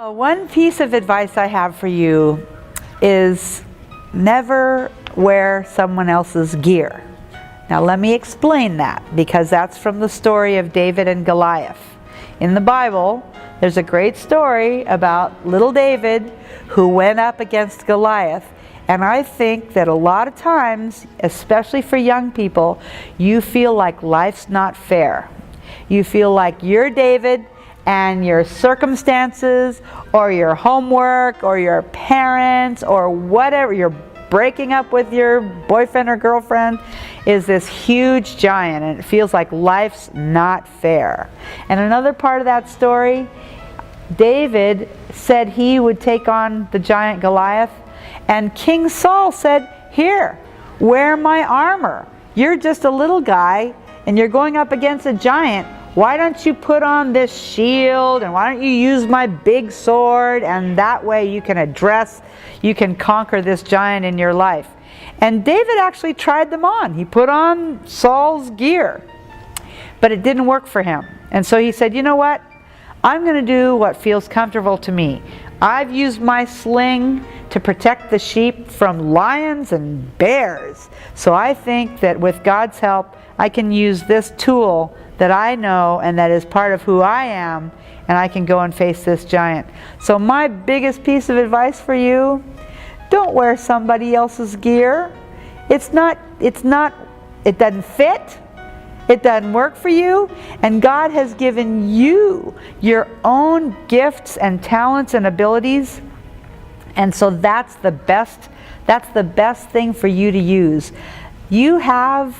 One piece of advice I have for you is never wear someone else's gear. Now let me explain that, because that's from the story of David and Goliath. In the Bible, there's a great story about little David who went up against Goliath. And I think that a lot of times, especially for young people, you feel like life's not fair. You feel like you're David and your circumstances or your homework or your parents or whatever, you're breaking up with your boyfriend or girlfriend, is this huge giant, and it feels like life's not fair. And another part of that story, David said he would take on the giant Goliath, and King Saul said, "Here, wear my armor. You're just a little guy and you're going up against a giant. Why don't you put on this shield, and why don't you use my big sword, and that way you can conquer this giant in your life." And David actually tried them on. He put on Saul's gear, but it didn't work for him. And so he said, "You know what? I'm going to do what feels comfortable to me. I've used my sling to protect the sheep from lions and bears. So I think that with God's help, I can use this tool that I know and that is part of who I am, and I can go and face this giant." So my biggest piece of advice for you, don't wear somebody else's gear. It doesn't fit. It doesn't work for you, and God has given you your own gifts and talents and abilities, and so that's the best thing for you to use. You have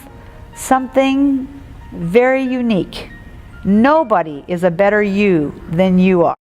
something very unique. Nobody is a better you than you are.